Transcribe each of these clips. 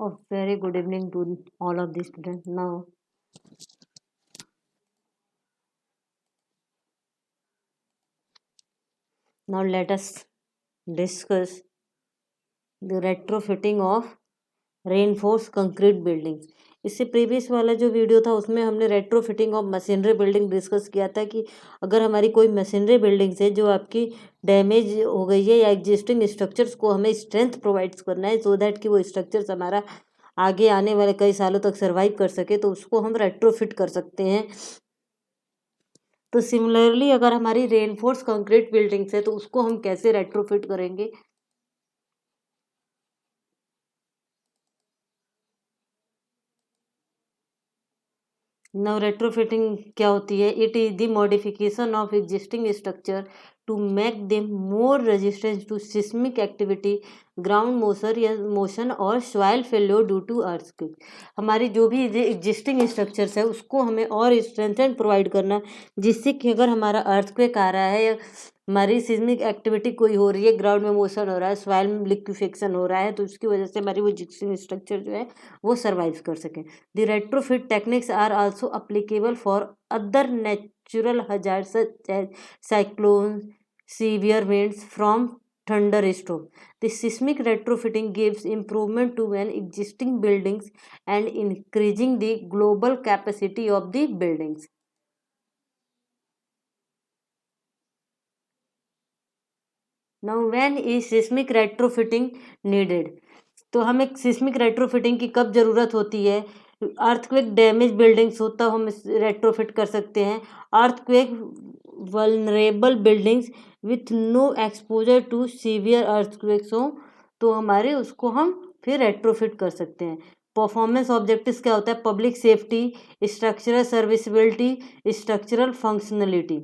A very good evening to all of the students. Now let us discuss the retrofitting of reinforced concrete buildings. इससे previous वाला जो video था उसमें हमने retrofitting of machinery building discuss किया था कि अगर हमारी कोई मशीनरी बिल्डिंग्स है जो आपकी डैमेज हो गई है या एग्जिस्टिंग स्ट्रक्चर्स को हमें स्ट्रेंथ प्रोवाइड्स करना है सो दैट कि वो स्ट्रक्चर्स हमारा आगे आने वाले कई सालों तक सर्वाइव कर सके, तो उसको हम रेट्रोफिट कर सकते हैं। तो सिमिलरली अगर हमारी रेनफोर्स कंक्रीट बिल्डिंग्स है तो उसको हम कैसे रेट्रोफिट करेंगे। नाउ रेट्रोफिटिंग क्या होती है? It is the modification of existing structure to make them more resistance to seismic activity, ground motion या मोशन और soil failure due to earthquake. हमारी जो भी एग्जिस्टिंग स्ट्रक्चर्स है उसको हमें और स्ट्रेंथ प्रोवाइड करना, जिससे कि अगर हमारा अर्थक्वेक आ रहा है या हमारी सिस्मिक एक्टिविटी कोई हो रही है, ग्राउंड में मोशन हो रहा है, सॉइल में लिक्विफेक्शन हो रहा है, तो उसकी वजह से हमारी वो एग्जिस्टिंग स्ट्रक्चर जो है वो सर्वाइव कर सके। The retrofit techniques are also applicable for other natural hazards such as cyclones, severe winds from thunderstorm. The seismic retrofitting gives improvement to an existing buildings and increasing the global capacity of the buildings. Now, when is seismic retrofitting needed? तो हमें seismic retrofitting की कब ज़रूरत होती है? Earthquake damage buildings हो तब हम रेट्रोफिट कर सकते हैं। Earthquake vulnerable buildings with no exposure to severe earthquakes हो तो हमारे उसको हम फिर रेट्रोफिट कर सकते हैं। परफॉर्मेंस ऑब्जेक्टिव्स क्या होता है? Public safety, structural serviceability, structural functionality.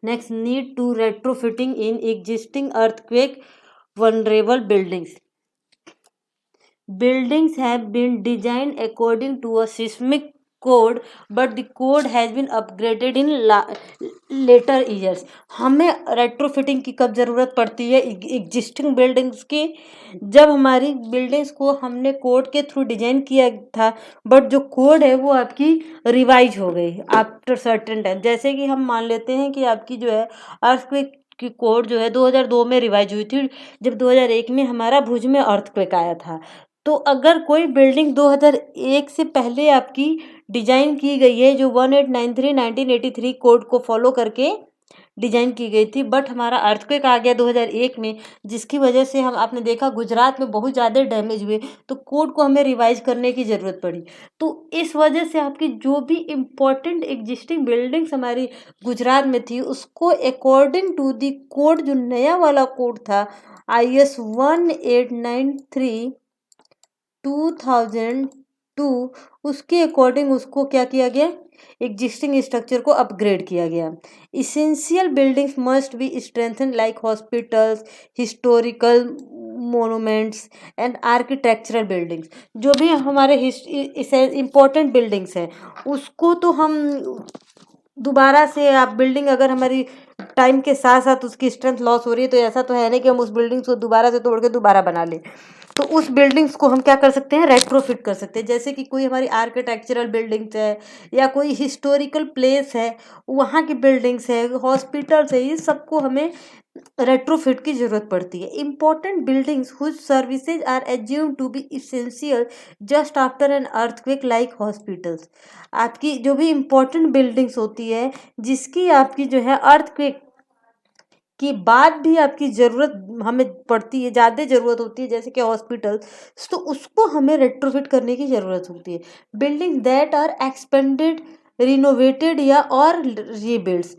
Next, need to retrofitting in existing earthquake vulnerable buildings. Buildings have been designed according to a seismic code, but the code has been upgraded in later years. हमें retrofitting की कब ज़रूरत पड़ती है? Existing buildings की, जब हमारी buildings को हमने कोड के थ्रू डिजाइन किया था, बट जो कोड है वो आपकी रिवाइज हो गई आफ्टर सर्टेन टाइम। जैसे कि हम मान लेते हैं कि आपकी जो है अर्थक्वेक की कोड जो है 2002 में रिवाइज हुई थी, जब 2001 में हमारा भुज में अर्थक्वेक आया था। तो अगर कोई बिल्डिंग 2001 से पहले आपकी डिजाइन की गई है जो 1893 1983 कोड को फॉलो करके डिजाइन की गई थी, बट हमारा अर्थक्वेक आ गया 2001 में, जिसकी वजह से हम आपने देखा गुजरात में बहुत ज़्यादा डैमेज हुए, तो कोड को हमें रिवाइज करने की ज़रूरत पड़ी। तो इस वजह से आपकी जो भी इम्पोर्टेंट एग्जिस्टिंग बिल्डिंग्स हमारी गुजरात में थी उसको अकॉर्डिंग टू दी कोड, जो नया वाला कोड था IS 1893 2002, उसके अकॉर्डिंग उसको क्या किया गया? एग्जिस्टिंग स्ट्रक्चर को अपग्रेड किया गया। Essential buildings must be strengthen like hospitals, historical monuments and architectural buildings. जो भी हमारे इम्पोर्टेंट बिल्डिंग्स हैं उसको तो हम दोबारा से, आप बिल्डिंग अगर हमारी टाइम के साथ साथ उसकी स्ट्रेंथ लॉस हो रही है तो ऐसा तो है नहीं कि हम उस बिल्डिंग्स को दोबारा से तोड़ के दोबारा बना लें। तो उस बिल्डिंग्स को हम क्या कर सकते हैं? रेट्रोफिट कर सकते हैं। जैसे कि कोई हमारी आर्किटेक्चरल बिल्डिंग्स है या कोई हिस्टोरिकल प्लेस है, वहाँ की बिल्डिंग्स है, हॉस्पिटल्स है, ये सबको हमें रेट्रोफिट की ज़रूरत पड़ती है। Important buildings whose services are assume to be essential just after an earthquake like hospitals. आपकी जो भी इम्पोर्टेंट बिल्डिंग्स होती है जिसकी आपकी जो है अर्थक्वेक की बाद भी आपकी ज़रूरत हमें पड़ती है, ज़्यादा ज़रूरत होती है, जैसे कि हॉस्पिटल, तो उसको हमें रेट्रोफिट करने की ज़रूरत होती है। Building that are expanded, renovated या और रीबिल्ड्स।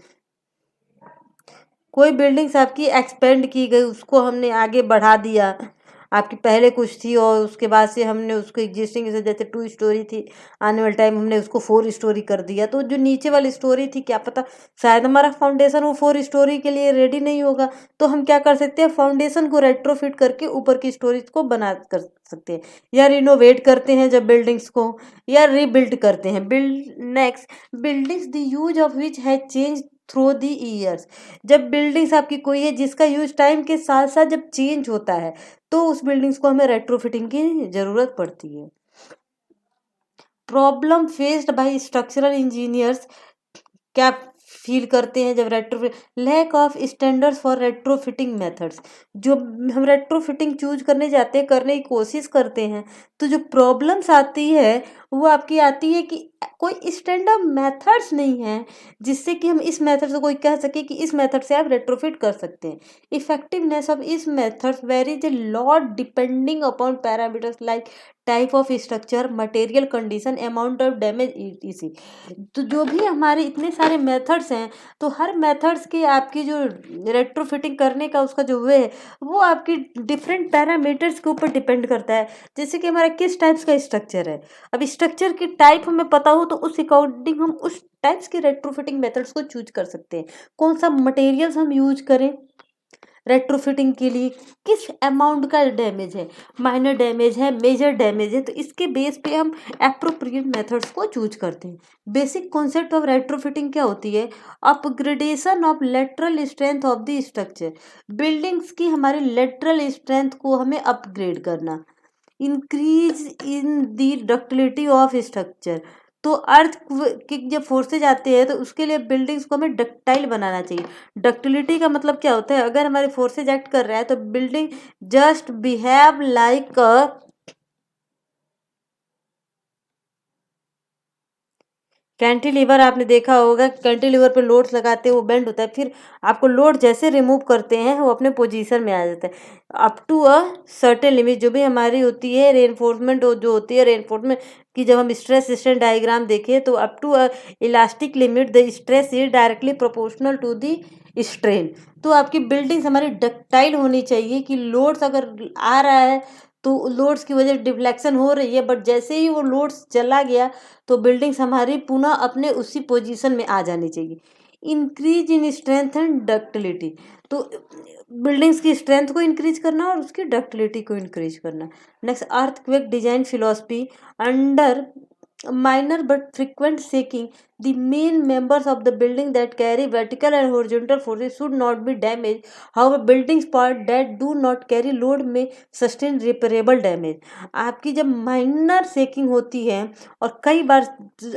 कोई बिल्डिंग्स आपकी एक्सपेंड की गई, उसको हमने आगे बढ़ा दिया, आपकी पहले कुछ थी और उसके बाद से हमने उसको एग्जिस्टिंग, जैसे 2 स्टोरी थी, आने वाले टाइम हमने उसको 4 स्टोरी कर दिया, तो जो नीचे वाली स्टोरी थी क्या पता शायद हमारा फाउंडेशन वो 4 स्टोरी के लिए रेडी नहीं होगा, तो हम क्या कर सकते हैं? फाउंडेशन को रेट्रोफिट करके ऊपर की स्टोरीज को बना कर सकते हैं, या रिनोवेट करते हैं जब बिल्डिंग्स को, या रीबिल्ड करते हैं। Build next, buildings the use of which has change through the years. जब बिल्डिंग्स आपकी कोई है जिसका यूज टाइम के साथ साथ जब चेंज होता है तो उस बिल्डिंग्स को हमें रेट्रोफिटिंग की जरूरत पड़ती है। Problem faced by structural engineers क्या फील करते हैं जब retrofit, lack of standards for retrofitting methods. जो हम रेट्रोफिटिंग चूज करने जाते हैं, करने की कोशिश करते हैं, तो जो प्रॉब्लम्स आती है वो आपकी आती है कि कोई स्टैंडर्ड मेथड्स नहीं है जिससे कि हम इस मेथड से कोई कह सके कि इस मेथड से आप रेट्रोफिट कर सकते हैं। इफेक्टिवनेस ऑफ इस methods varies a lot depending upon parameters like type of structure, material condition, amount of damage इसी। तो जो भी हमारे इतने सारे मेथड्स हैं, तो हर मेथड्स की आपकी जो रेट्रोफिटिंग करने का उसका जो वे है वो आपकी डिफरेंट पैरामीटर्स के ऊपर डिपेंड करता है। जैसे कि हमारा किस टाइप्स का स्ट्रक्चर है, अब स्ट्रक्चर की टाइप हमें पता हो तो उस अकॉर्डिंग हम उस टाइप्स के रेट्रोफिटिंग मेथड्स को चूज कर सकते हैं। कौन सा मटेरियल्स हम यूज करें रेट्रोफिटिंग के लिए, किस अमाउंट का डैमेज है, माइनर डैमेज है, मेजर डैमेज है, तो इसके बेस पे हम अप्रोप्रिएट मेथड्स को चूज करते हैं। बेसिक कॉन्सेप्ट ऑफ रेट्रोफिटिंग क्या होती है, upgradation of lateral strength of the structure. Buildings की हमारी लेटरल स्ट्रेंथ को हमें अपग्रेड करना। Increase in the ductility of structure, तो अर्थ के जब फोर्सेज आते हैं तो उसके लिए बिल्डिंग्स को हमें डक्टाइल बनाना चाहिए। डक्टिलिटी का मतलब क्या होता है, अगर हमारे फोर्सेज एक्ट कर रहा है तो building just behave like cantilever. आपने देखा होगा कैंटिलीवर पे लोड्स लगाते हैं वो बेंड होता है, फिर आपको लोड जैसे रिमूव करते हैं वो अपने पोजीशन में आ जाता है up to a certain limit. जो भी हमारी होती है रेनफोर्समेंट, जो होती है रेनफोर्समेंट की, जब हम स्ट्रेस स्ट्रेन डायग्राम देखें तो up to a elastic limit the stress is directly proportional to the strain. तो आपकी बिल्डिंग्स हमारी डक्टाइल होनी चाहिए कि लोड्स अगर आ रहा है तो लोड्स की वजह से डिफ्लेक्शन हो रही है, बट जैसे ही वो लोड्स चला गया तो बिल्डिंग्स हमारी पुनः अपने उसी पोजीशन में आ जानी चाहिए। Increase in strength and ductility, तो बिल्डिंग्स की स्ट्रेंथ को इंक्रीज करना और उसकी डक्टिलिटी को इंक्रीज करना। Next, earthquake design philosophy. Under minor but frequent shaking, the main members of the building that carry vertical and horizontal forces should not be damaged. However, buildings part that do not carry load may sustain repairable damage. आपकी जब minor shaking होती है और कई बार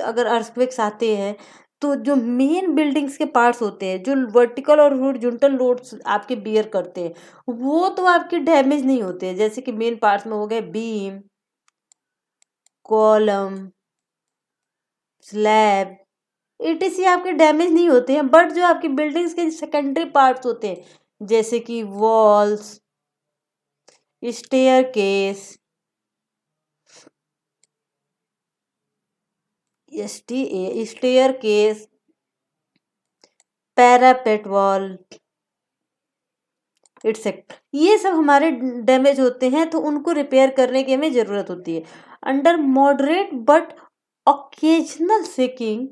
अगर earthquakes आते हैं तो जो मेन बिल्डिंग्स के पार्ट्स होते हैं जो वर्टिकल और हॉरिजॉन्टल लोड्स आपके बियर करते हैं वो तो आपके डैमेज नहीं होते हैं। जैसे कि मेन पार्ट्स में हो गए बीम, कॉलम, स्लैब, ईटीसी आपके डैमेज नहीं होते हैं, बट जो आपकी बिल्डिंग्स के सेकेंडरी पार्ट्स होते हैं जैसे कि walls, staircase, staircase, parapet wall, etcetera, ये सब हमारे डैमेज होते हैं तो उनको रिपेयर करने की हमें ज़रूरत होती है। Under moderate but occasional shaking,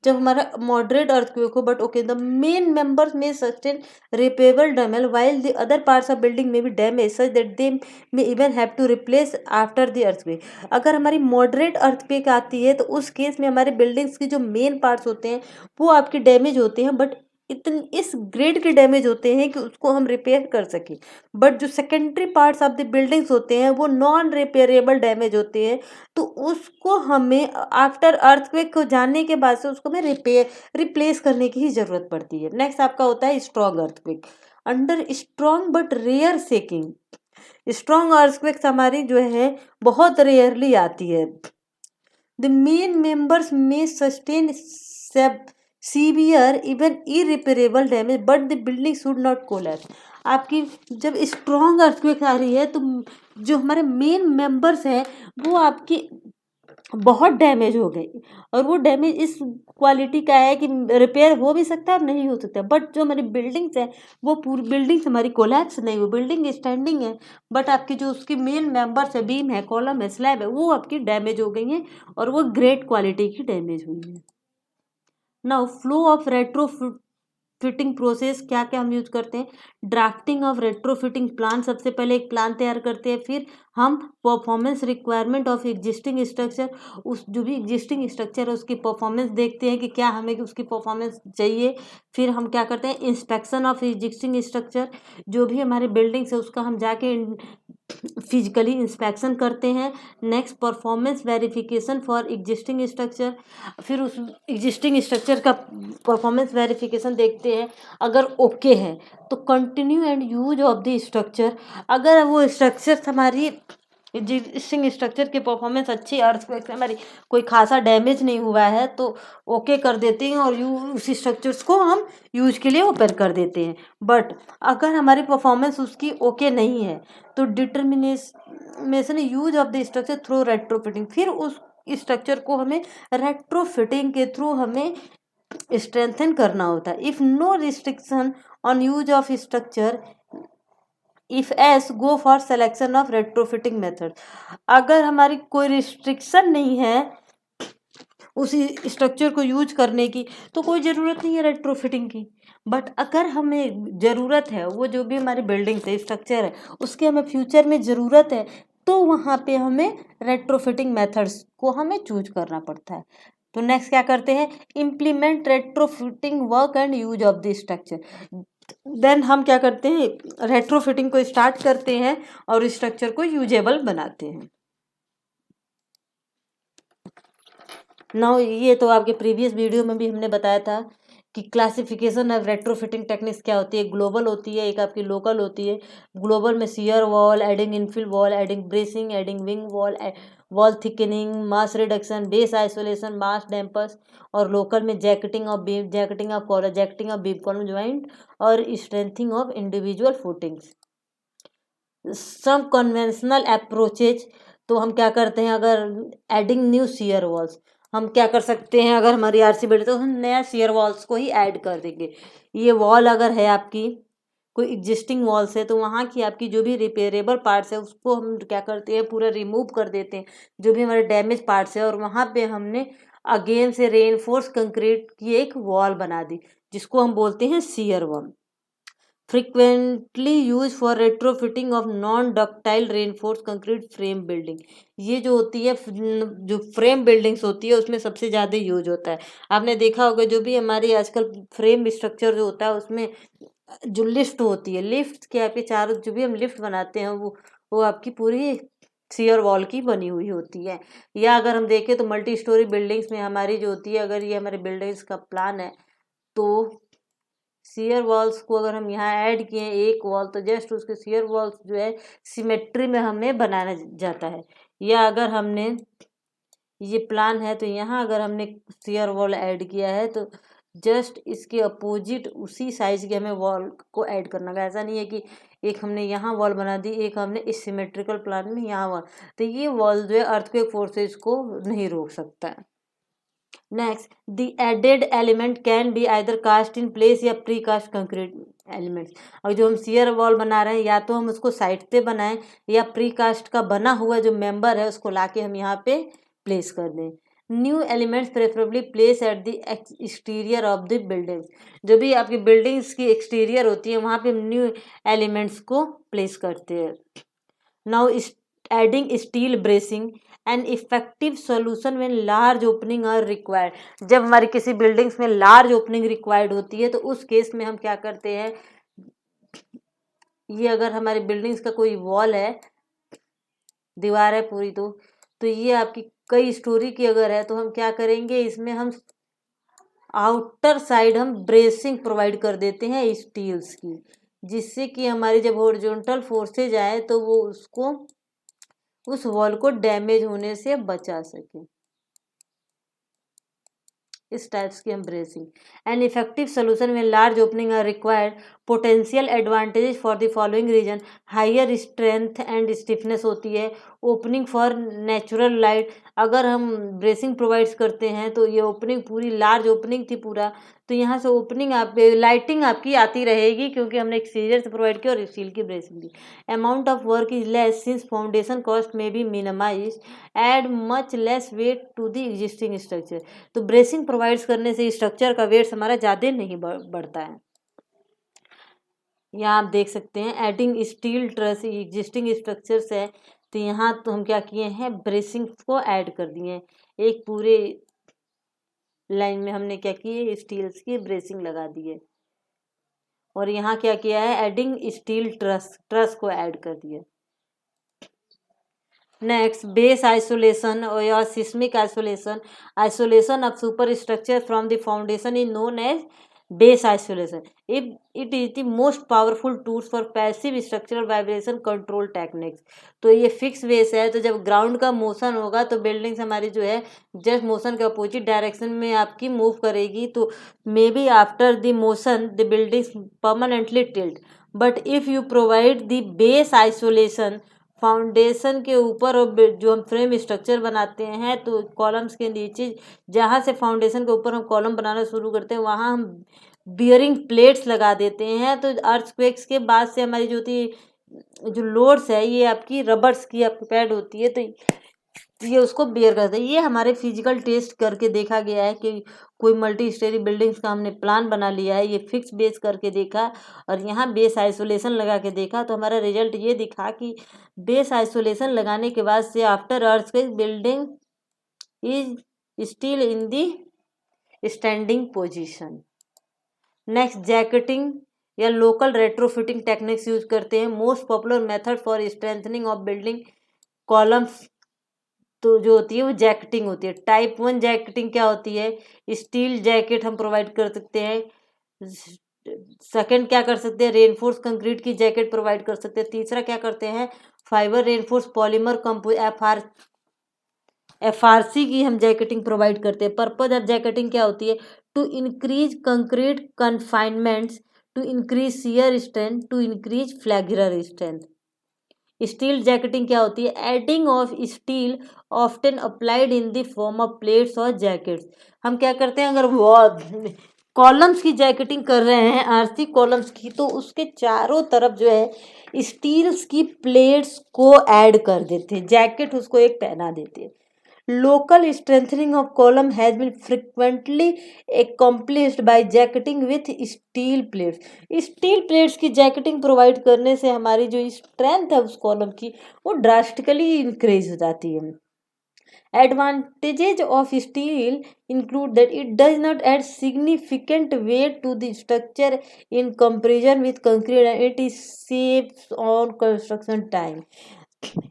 जब हमारा मॉडरेट अर्थक्वेक हो but okay, the main members में sustain repairable damage while the other parts of building में भी damage such that they may even have to replace after the earthquake. अगर हमारी moderate earthquake आती है तो उस केस में हमारे बिल्डिंग्स के जो मेन पार्ट्स होते हैं वो आपके डैमेज होते हैं, बट इतने इस ग्रेड के डैमेज होते हैं कि उसको हम रिपेयर कर सकें। बट जो secondary parts of the buildings होते हैं वो नॉन रिपेयरेबल डैमेज होते हैं, तो उसको हमें आफ्टर अर्थक्वेक हो जाने के बाद से उसको हमें रिप्लेस करने की ही ज़रूरत पड़ती है। नेक्स्ट आपका होता है strong earthquake. Under strong but rare shaking, strong earthquakes हमारी जो है बहुत रेयरली आती है। द मेन मेंबर्स में sustain severe even irreparable damage but the building should not collapse. आपकी जब स्ट्रॉन्ग अर्थक्वेक आ रही है तो जो हमारे मेन मेंबर्स हैं वो आपकी बहुत डैमेज हो गई, और वो डैमेज इस क्वालिटी का है कि रिपेयर हो भी सकता है और नहीं हो सकता, बट जो हमारी बिल्डिंग्स है वो पूरी बिल्डिंग्स हमारी कोलैप्स नहीं हुई, बिल्डिंग स्टैंडिंग है, बट आपकी जो उसकी मेन मेंबर्स है, बीम है, कॉलम है, स्लैब है, वो आपकी डैमेज हो गई हैं और वो ग्रेट क्वालिटी की डैमेज हुई है। Now flow of retro fitting process क्या क्या हम यूज करते हैं, ड्राफ्टिंग ऑफ रेट्रोफिटिंग प्लान, सबसे पहले एक प्लान तैयार करते हैं, फिर हम performance requirement of existing structure, उस जो भी एग्जिस्टिंग स्ट्रक्चर है उसकी परफॉर्मेंस देखते हैं कि क्या हमें उसकी परफॉर्मेंस चाहिए, फिर हम क्या करते हैं इंस्पेक्शन ऑफ एग्जिस्टिंग स्ट्रक्चर, जो भी हमारी बिल्डिंग्स है उसका हम जाके फिजिकली इंस्पेक्शन करते हैं। Next performance verification for existing structure, फिर उस एग्जिस्टिंग स्ट्रक्चर का परफॉर्मेंस वेरिफिकेशन देखते हैं, अगर ओके है तो continue and use of the structure, अगर वो स्ट्रक्चर हमारी एग्जिस्टिंग स्ट्रक्चर की परफॉर्मेंस अच्छी, अर्थक्वेक से हमारी कोई खासा डैमेज नहीं हुआ है तो ओके कर देते हैं और उस स्ट्रक्चर्स को हम यूज के लिए ओपन कर देते हैं। बट अगर हमारी परफॉर्मेंस उसकी ओके नहीं है तो determination use of the structure through retrofitting, फिर उस स्ट्रक्चर को हमें रेट्रोफिटिंग के थ्रू हमें स्ट्रेंथन करना होता है। If no restriction on use of structure, if yes go for selection of retrofitting method, अगर हमारी कोई रिस्ट्रिक्शन नहीं है उसी स्ट्रक्चर को यूज करने की तो कोई ज़रूरत नहीं है रेट्रोफिटिंग की। बट अगर हमें ज़रूरत है, वो जो भी हमारी बिल्डिंग है स्ट्रक्चर है उसके हमें फ्यूचर में ज़रूरत है, तो वहाँ पे हमें रेट्रोफिटिंग मेथड्स को हमें चूज करना पड़ता है। तो नेक्स्ट क्या करते हैं, implement retrofitting work and use of the structure, then हम क्या करते हैं रेट्रोफिटिंग को स्टार्ट करते हैं और स्ट्रक्चर को यूजेबल बनाते हैं। नाउ ये तो आपके प्रीवियस वीडियो में भी हमने बताया था कि क्लासिफिकेशन ऑफ रेट्रोफिटिंग टेक्निक्स क्या होती है, ग्लोबल होती है, एक आपकी लोकल होती है। ग्लोबल में shear wall, adding infill wall, adding bracing, adding wing wall, wall thickening, mass reduction, base isolation, mass dampers, और लोकल में jacketing of beam, jacketing of column, jacketing of beam column joint और strengthening of individual footings. Some conventional approaches, तो हम क्या करते हैं, अगर adding new shear walls, हम क्या कर सकते हैं, अगर हमारी आरसी बिल्डिंग तो हम नया शियर वॉल्स को ही ऐड कर देंगे। ये वॉल अगर है आपकी कोई एग्जिस्टिंग वॉल्स है तो वहाँ की आपकी जो भी रिपेयरेबल पार्ट्स है उसको हम क्या करते हैं पूरा रिमूव कर देते हैं, जो भी हमारे डैमेज पार्ट्स है, और वहाँ पे हमने अगेन से रेनफोर्स कंक्रीट की एक वॉल बना दी जिसको हम बोलते हैं shear wall. Frequently use for retrofitting of non ductile reinforce concrete frame building, ये जो होती है जो फ्रेम बिल्डिंग्स होती है उसमें सबसे ज़्यादा यूज होता है। आपने देखा होगा जो भी हमारी आजकल फ्रेम स्ट्रक्चर जो होता है उसमें जो लिफ्ट होती है, लिफ्ट के आपके चारों जो भी हम लिफ्ट बनाते हैं वो आपकी पूरी शियर वॉल की बनी हुई होती है। या अगर हम देखें तो मल्टी स्टोरी बिल्डिंग्स में हमारी जो होती है, अगर ये हमारे बिल्डिंग्स का प्लान है तो शियर वॉल्स को अगर हम यहाँ ऐड किए एक वॉल तो जस्ट उसके शियर वॉल्स जो है सिमेट्री में हमें बनाना जाता है। या अगर हमने ये प्लान है तो यहाँ अगर हमने शियर वॉल ऐड किया है तो जस्ट इसके अपोजिट उसी साइज के हमें वॉल को ऐड करना है। ऐसा नहीं है कि एक हमने यहाँ वॉल बना दी, एक हमने इस सिमेट्रिकल प्लान में यहाँ वॉल, तो ये वॉल जो है अर्थक्वेक फोर्सेस को नहीं रोक सकता है। Next, the added element can be either cast in place या प्री कास्ट कंक्रीट एलिमेंट्स, और जो हम शियर वॉल बना रहे हैं या तो हम उसको साइड पे बनाएं या प्री कास्ट का बना हुआ जो मेंबर है उसको लाके हम यहाँ पे प्लेस कर दें। New elements preferably place at the exterior of the buildings, जो भी आपकी बिल्डिंग्स की एक्सटीरियर होती है वहाँ पे हम न्यू एलिमेंट्स को प्लेस करते हैं। Now adding steel bracing an effective solution when large opening are required, जब हमारी किसी बिल्डिंग्स में लार्ज ओपनिंग रिक्वायर्ड होती है तो उस केस में हम क्या करते हैं, ये अगर हमारी बिल्डिंग्स का कोई वॉल है, दीवार है पूरी, तो ये आपकी कई स्टोरी की अगर है तो हम क्या करेंगे, इसमें हम आउटर साइड हम ब्रेसिंग प्रोवाइड कर देते हैं स्टील्स की, जिससे कि हमारी जब हॉरिजॉन्टल फोर्सेज आए तो वो उसको उस वॉल को डैमेज होने से बचा सके। इस टाइप्स की हम ब्रेसिंग एंड इफेक्टिव सोल्यूशन में large opening are required, potential advantages for the following reason, higher strength and stiffness होती है, ओपनिंग फॉर नेचुरल लाइट, अगर हम ब्रेसिंग प्रोवाइड्स करते हैं तो ये ओपनिंग पूरी लार्ज ओपनिंग थी पूरा तो यहाँ से ओपनिंग आप लाइटिंग आपकी आती रहेगी क्योंकि हमने एक्सटीरियर से प्रोवाइड किया और स्टील की ब्रेसिंग दी। Amount of work is less since foundation cost may be minimized much less weight to the existing structure. तो ब्रेसिंग प्रोवाइड करने से स्ट्रक्चर का वेट हमारा ज़्यादा नहीं बढ़ता है। यहाँ आप देख सकते हैं adding steel truss existing structures है, तो यहाँ तो हम क्या किए हैं, ब्रेसिंग को ऐड कर दिए हैं। एक पूरे लाइन में हमने क्या किए, स्टील्स की ब्रेसिंग लगा दी है। और यहाँ क्या किया है, एडिंग स्टील ट्रस को ऐड कर दिया। नेक्स्ट बेस आइसोलेशन और seismic isolation. Isolation of super structure from the foundation is known as base isolation. It is the most powerful tools for passive structural vibration control techniques. तो ये fix base है, तो जब ground का motion होगा तो buildings हमारी जो है जस्ट मोशन के अपोजिट डायरेक्शन में आपकी मूव करेगी। तो may be after the motion the buildings permanently tilt, but if you provide the base isolation foundation के ऊपर और जो हम फ्रेम स्ट्रक्चर बनाते हैं तो कॉलम्स के नीचे जहाँ से फाउंडेशन के ऊपर हम कॉलम बनाना शुरू करते हैं वहाँ हम बियरिंग प्लेट्स लगा देते हैं। तो अर्थक्वेक्स के बाद से हमारी जो थी जो लोड्स है ये आपकी रबर्स की आपकी पैड होती है, तो ये उसको बेयर करता है। ये हमारे फिजिकल टेस्ट करके देखा गया है कि कोई मल्टी स्टोरी बिल्डिंग्स का हमने प्लान बना लिया है, ये फिक्स बेस करके देखा और यहाँ बेस आइसोलेशन लगा के देखा, तो हमारा रिजल्ट ये दिखा कि बेस आइसोलेशन लगाने के बाद से after earthquake building is still in the standing position. Next jacketing या लोकल रेट्रोफिटिंग टेक्निक्स यूज करते हैं। Most popular method for strengthening of building columns तो जो होती है वो जैकेटिंग होती है। टाइप 1 जैकेटिंग क्या होती है, स्टील जैकेट हम प्रोवाइड कर सकते हैं। सेकंड क्या कर सकते हैं, रेनफोर्स कंक्रीट की जैकेट प्रोवाइड कर सकते हैं। तीसरा क्या करते हैं, फाइबर रेनफोर्स पॉलीमर एफआरसी की हम जैकेटिंग प्रोवाइड करते हैं। पर्पज ऑफ जैकेटिंग क्या होती है, to increase concrete confinements, to increase shear strength, to increase flexural strength. Steel jacketing क्या होती है, adding of steel often applied in the form of plates और जैकेट्स। हम क्या करते हैं, अगर वो कॉलम्स की जैकेटिंग कर रहे हैं आरसी कॉलम्स की, तो उसके चारों तरफ जो है स्टील्स की प्लेट्स को ऐड कर देते हैं, जैकेट उसको एक पहना देते हैं। Local strengthening of column has been frequently accomplished by jacketing with steel plates. Steel plates की जैकेटिंग प्रोवाइड करने से हमारी जो स्ट्रेंथ है उस कॉलम की वो ड्रास्टिकली इंक्रीज हो जाती है। Advantages of steel include that it does not add significant weight to the structure in comparison with concrete and it is saves on construction time.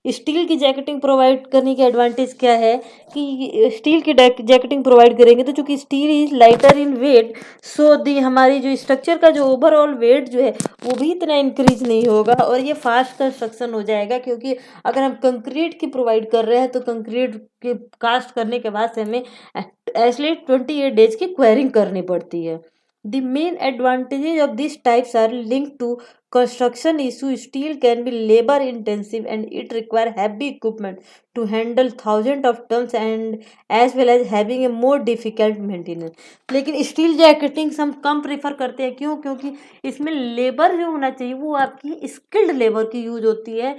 Steel की जैकेटिंग प्रोवाइड करने की advantage क्या है कि steel की जैकेटिंग प्रोवाइड करेंगे तो चूंकि steel is lighter in weight, so the हमारी जो स्ट्रक्चर का जो ओवरऑल वेट जो है वो भी इतना इंक्रीज नहीं होगा और ये फास्ट कंस्ट्रक्शन हो जाएगा। क्योंकि अगर हम कंक्रीट की प्रोवाइड कर रहे हैं तो कंक्रीट के कास्ट करने के बाद से हमें एटलीस्ट 28 डेज की क्वेरिंग करनी पड़ती है। The main advantages of these types are linked to construction issue. Steel can be labor intensive and it require heavy equipment to handle thousands of tons and as well as having a more difficult maintenance. लेकिन steel jacketing हम कम prefer करते हैं, क्यों, क्योंकि इसमें labour जो होना चाहिए वो आपकी स्किल्ड लेबर की यूज होती है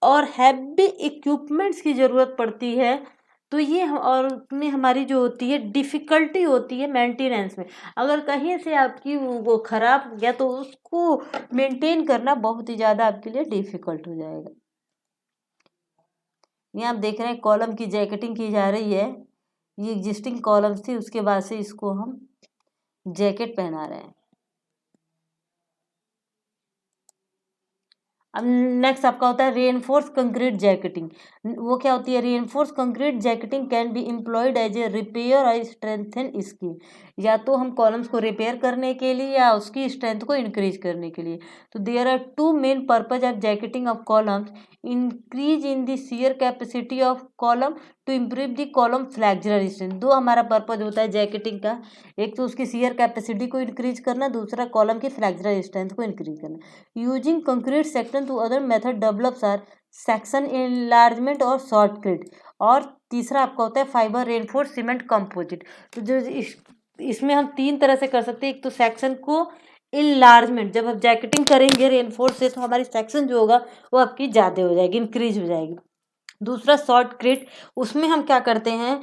और हैवी इक्विपमेंट्स की ज़रूरत पड़ती है। तो ये और उसमें हमारी जो होती है डिफ़िकल्टी होती है मेंटेनेंस में। अगर कहीं से आपकी वो ख़राब हो गया तो उसको मेंटेन करना बहुत ही ज़्यादा आपके लिए डिफ़िकल्ट हो जाएगा। ये आप देख रहे हैं कॉलम की जैकेटिंग की जा रही है। ये एग्जिस्टिंग कॉलम्स थी, उसके बाद से इसको हम जैकेट पहना रहे हैं। अब नेक्स्ट आपका होता है रीइंफोर्स कंक्रीट जैकेटिंग। वो क्या होती है, reinforce concrete jacketing can be employed as a repair और स्ट्रेंथन स्कीम। या तो हम कॉलम्स को रिपेयर करने के लिए या उसकी स्ट्रेंथ को इंक्रीज करने के लिए। तो there are two main purpose of jacketing of columns, increase in the shear capacity of column to improve the column flexural strength. दो हमारा पर्पज होता है जैकेटिंग का, एक तो उसकी शियर कैपेसिटी को इंक्रीज करना, दूसरा कॉलम की फ्लैक्चरल स्ट्रेंथ को इंक्रीज करना। Using concrete section to other method develops are section enlargement और शॉर्टकट। और तीसरा आपका होता है फाइबर रेनफोर्स सीमेंट कंपोजिट। तो जो इसमें हम 3 तरह से कर सकते हैं। एक तो सेक्शन को इनलार्जमेंट, जब आप जैकेटिंग करेंगे रेनफोर्स से तो हमारी सेक्शन जो होगा वो आपकी ज़्यादा हो जाएगी, इंक्रीज हो जाएगी। दूसरा शॉर्ट क्रिट, उसमें हम क्या करते हैं,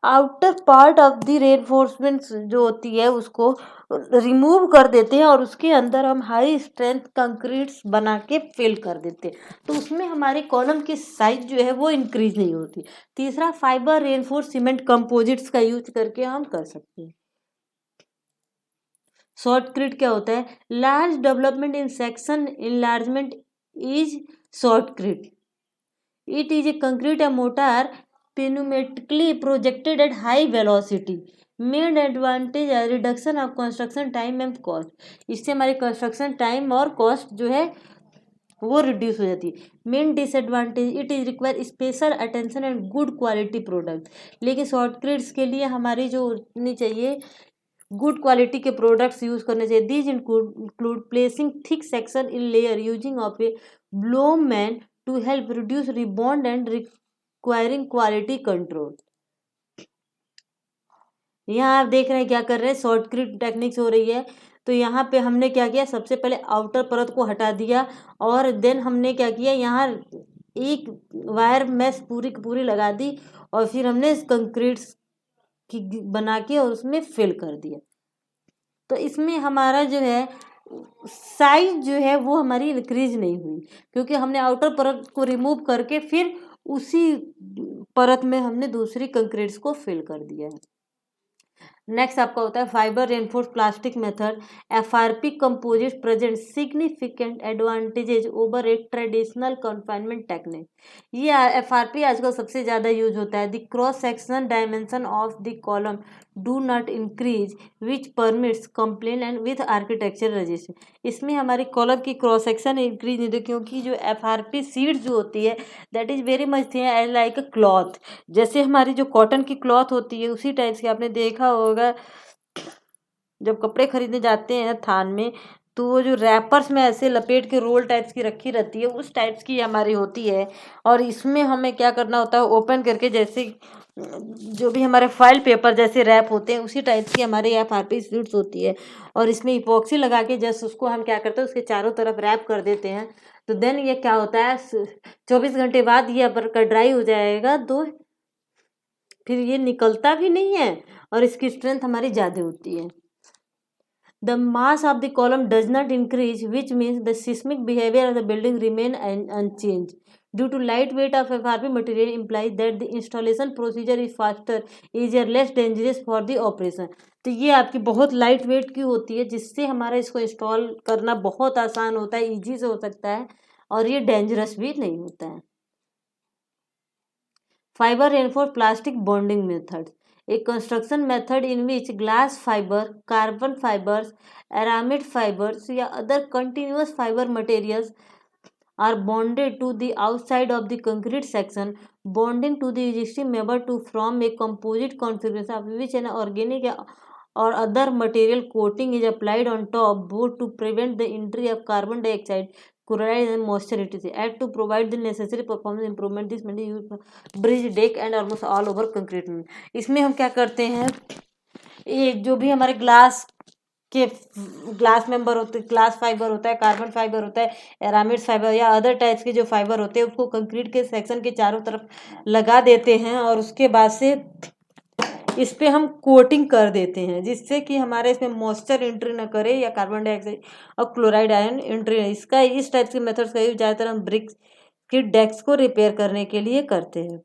outer part of the reinforcement जो होती है उसको रिमूव कर देते हैं और उसके अंदर हम हाई स्ट्रेंथ कंक्रीट्स बना के फिल कर देते हैं, तो उसमें हमारे कॉलम की साइज जो है वो इंक्रीज नहीं होती। तीसरा फाइबर रेनफोर्स सीमेंट कंपोजिट्स का यूज करके हम कर सकते हैं। शॉर्ट क्रिट क्या होता है, large development in section enlargement is short क्रिट। It is a concrete mortar pneumatically projected at high velocity. Main advantage है reduction of construction time and cost. इससे हमारी construction time और cost जो है वो रिड्यूस हो जाती है। Main disadvantage, it is require special attention and good quality product. लेकिन शॉर्टकट्स के लिए हमारी जो होनी चाहिए, गुड क्वालिटी के प्रोडक्ट्स यूज करने चाहिए। These include placing thick section in layer using of a bloom man to help reduce rebound and requiring quality control. यहाँ आप देख रहे हैं क्या कर रहे हैं, शॉर्टकट टेक्निक्स हो रही है। तो यहाँ पे हमने क्या किया, सबसे पहले आउटर परत को हटा दिया और देन हमने क्या किया, यहाँ एक वायर मैश पूरी की पूरी लगा दी और फिर हमने कंक्रीट की बना के और उसमें फिल कर दिया। तो इसमें हमारा जो है साइज जो है वो हमारी इंक्रीज नहीं हुई, क्योंकि हमने आउटर परत को रिमूव करके फिर उसी परत में हमने दूसरी कंक्रीट्स को फिल कर दिया है। नेक्स्ट आपका होता है fibre reinforce plastic method. FRP composite present significant advantages over ए ट्रेडिशनल कन्फाइनमेंट टेक्निक। ये एफआरपी आजकल सबसे ज़्यादा यूज होता है। The cross section dimension of the column do not increase which permits complain and with architecture register. इसमें हमारी column की cross section increase नहीं होती, क्योंकि जो एफआरपी सीड जो होती है that is very much thin as like a cloth. जैसे हमारी जो कॉटन की क्लॉथ होती है उसी टाइप की आपने देखा होगा, जब कपड़े खरीदने जाते हैं थान में तो वो जो रैपर्स में ऐसे लपेट के रोल टाइप्स की रखी रहती है उस टाइप्स की हमारी होती है। और इसमें हमें क्या करना होता है, ओपन करके जैसे जो भी हमारे फाइल पेपर जैसे रैप होते हैं उसी टाइप की हमारे एफआरपी शीट्स होती है। और इसमें इपॉक्सी लगा के जस्ट उसको हम क्या करते हैं, उसके चारों तरफ रैप कर देते हैं। तो देन ये क्या होता है, 24 घंटे बाद ये अपर का ड्राई हो जाएगा, तो फिर ये निकलता भी नहीं है और इसकी स्ट्रेंथ हमारी ज़्यादा होती है। The mass of the column does not increase, which means the seismic behavior of the building remain unchanged. Due to light weight of FRP material implies that the installation procedure is faster, easier, less dangerous for the operation. तो ये आपकी बहुत light weight की होती है जिससे हमारा इसको इंस्टॉल करना बहुत आसान होता है, इजी से हो सकता है और ये डेंजरस भी नहीं होता है। Fibre reinforce plastic bonding method, a construction method in which glass fiber, carbon fibers, aramid fibers या other continuous fiber materials are bonded to the outside of the concrete section, bonding to the existing member to form a composite configuration of which an organic or other material coating is applied on top both to prevent the entry of carbon dioxide, chloride and moisture etc. and to provide the necessary performance improvement. This may be used for bridge, deck and almost all over concrete. इसमें हम क्या करते हैं, ये जो भी हमारे glass के ग्लास मेंबर होते, ग्लास फाइबर होता है, कार्बन फाइबर होता है, एरामिड फाइबर या अदर टाइप्स के जो फाइबर होते हैं उसको कंक्रीट के सेक्शन के चारों तरफ लगा देते हैं और उसके बाद से इस पे हम कोटिंग कर देते हैं जिससे कि हमारे इसमें मॉइस्चर एंट्री ना करे या कार्बन डाइऑक्साइड और क्लोराइड आयन एंट्री। इसका इस टाइप के मेथड्स का यूज ज़्यादातर हम ब्रिक्स के डेक्स को रिपेयर करने के लिए करते हैं।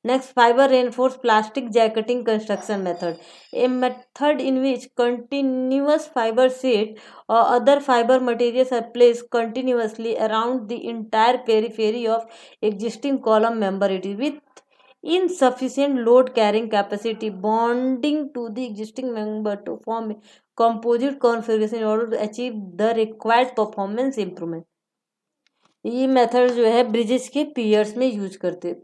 Next fibre reinforce plastic jacketing construction method, a method in which continuous fibre sheet और other fibre materials are placed continuously around the entire periphery of existing column member it with insufficient load carrying capacity, bonding to the existing member to form a composite configuration in order to achieve the required performance improvement. ये method जो है bridges के piers में use करते हैं।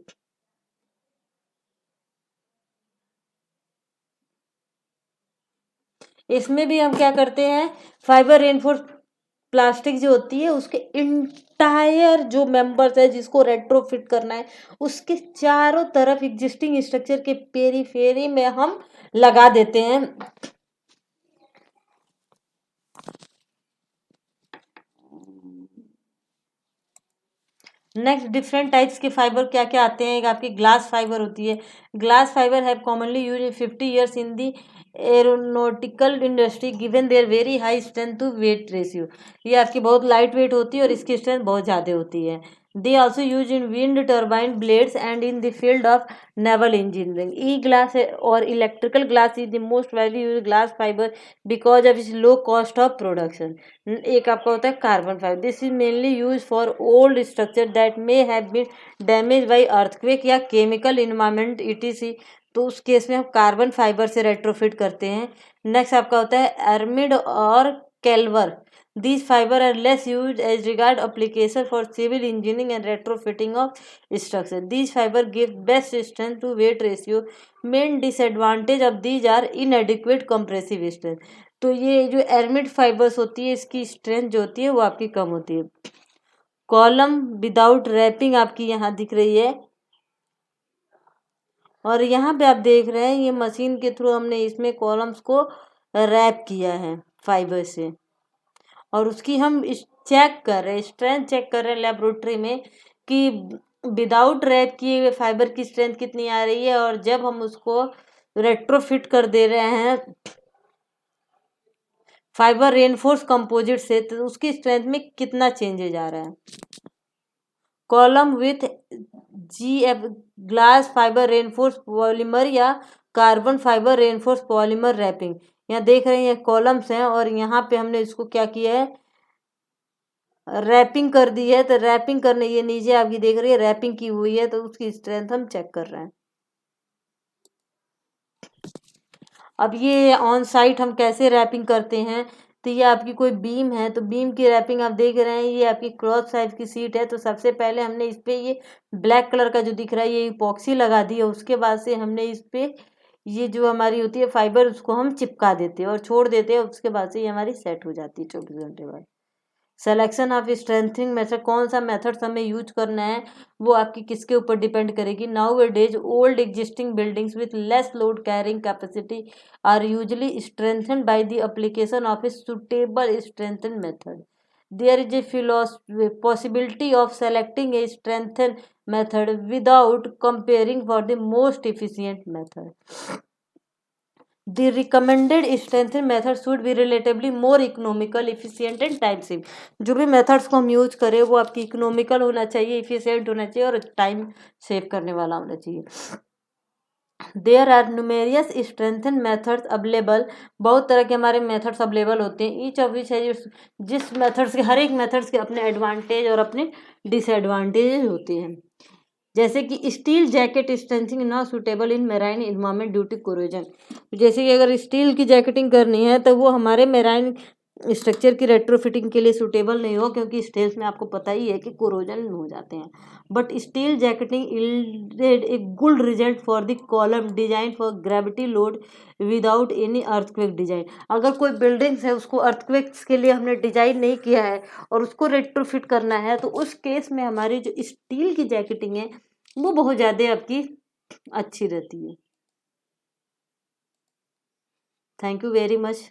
इसमें भी हम क्या करते हैं, फाइबर रेनफोर्स प्लास्टिक जो होती है उसके इंटायर जो मेंबर्स है जिसको रेट्रोफिट करना है उसके चारों तरफ एग्जिस्टिंग स्ट्रक्चर के पेरीफेरी में हम लगा देते हैं। नेक्स्ट डिफरेंट टाइप्स के फाइबर क्या क्या आते हैं। एक आपकी ग्लास फाइबर होती है। Glass fibre have commonly use in 50 years in the aeronautical industry given their very high strength to weight ratio. ये आपकी बहुत लाइट वेट होती है और इसकी स्ट्रेंथ बहुत ज़्यादा होती है। They also use in wind turbine blades and in the field of naval engineering. E glass और electrical glass is the most widely use glass fibre because of its low cost of production. एक आपका होता है carbon fibre. This is mainly use for old structure that may have been damage by earthquake या chemical environment ETC. तो उस case में हम carbon fibre से रेट्रोफिट करते हैं। नेक्स्ट आपका होता है एर्मिड और कैल्वर। These fiber are less used as regard application for civil engineering and retrofitting of structure. These fiber give best strength to weight ratio. Main disadvantage of these are inadequate compressive strength. तो ये जो एर्मिड fibres होती है इसकी strength जो होती है वो आपकी कम होती है। कॉलम विदाउट रैपिंग आपकी यहाँ दिख रही है और यहाँ पे आप देख रहे हैं ये मशीन के थ्रू हमने इसमें कॉलम्स को रैप किया है फाइबर से और उसकी हम चेक कर रहे हैं, स्ट्रेंथ चेक कर रहे हैं लेबोरेटरी में कि विदाउट रैप किए हुए फाइबर की स्ट्रेंथ कितनी आ रही है और जब हम उसको रेट्रोफिट कर दे रहे हैं फाइबर रेनफोर्स कंपोजिट से तो उसकी स्ट्रेंथ में कितना चेंजेज आ रहा है। Column with GF glass fibre reinforce polymer या carbon fibre reinforce polymer wrapping. यहाँ देख रहे हैं ये कॉलम्स हैं और यहाँ पे हमने इसको क्या किया है रैपिंग कर दी है। तो रैपिंग करने ये नीचे आपकी देख रही है रैपिंग की हुई है तो उसकी स्ट्रेंथ हम चेक कर रहे हैं। अब ये ऑन साइट हम कैसे रैपिंग करते हैं तो ये आपकी कोई बीम है तो बीम की रैपिंग आप देख रहे हैं ये आपकी क्रॉस साइज की सीट है। तो सबसे पहले हमने इस पे ये ब्लैक कलर का जो दिख रहा है ये इपॉक्सी लगा दी है। उसके बाद से हमने इस पे ये जो हमारी होती है फाइबर उसको हम चिपका देते हैं और छोड़ देते हैं। उसके बाद से ये हमारी सेट हो जाती है 24 घंटे बाद। सिलेक्शन ऑफ स्ट्रेंथनिंग मेथड कौन सा मेथड हमें यूज करना है वो आपकी किसके ऊपर डिपेंड करेगी। Now days old existing buildings with less load carrying capacity are usually strengthen by the application of a suitable strengthen method. There is a possibility of selecting a strengthen method without comparing for the most efficient method. The recommended strengthening method should be relatively more economical, efficient and time saving. जो भी methods को हम use करें वो आपकी economical होना चाहिए, efficient होना चाहिए और टाइम सेव करने वाला होना चाहिए। There are numerous strengthen methods available. बहुत तरह के हमारे मेथड्स अवेलेबल होते हैं। ईच ऑफ विच है जिस मेथड्स के हर एक मेथड्स के अपने एडवांटेज और अपने डिसएडवांटेज होते हैं। जैसे कि steel jacket strengthening not suitable in marine environment due to corrosion. जैसे कि अगर स्टील की जैकेटिंग करनी है तो वो हमारे मेराइन स्ट्रक्चर की रेट्रोफिटिंग के लिए सूटेबल नहीं हो क्योंकि स्टील्स में आपको पता ही है कि कोरोजन हो जाते हैं। But steel jacketing yielded a good result for the column design for gravity load without any earthquake design. अगर कोई बिल्डिंग्स है उसको अर्थक्वेक्स के लिए हमने डिजाइन नहीं किया है और उसको रेट्रोफिट करना है तो उस केस में हमारी जो स्टील की जैकेटिंग है वो बहुत ज़्यादा आपकी अच्छी रहती है। Thank you very much.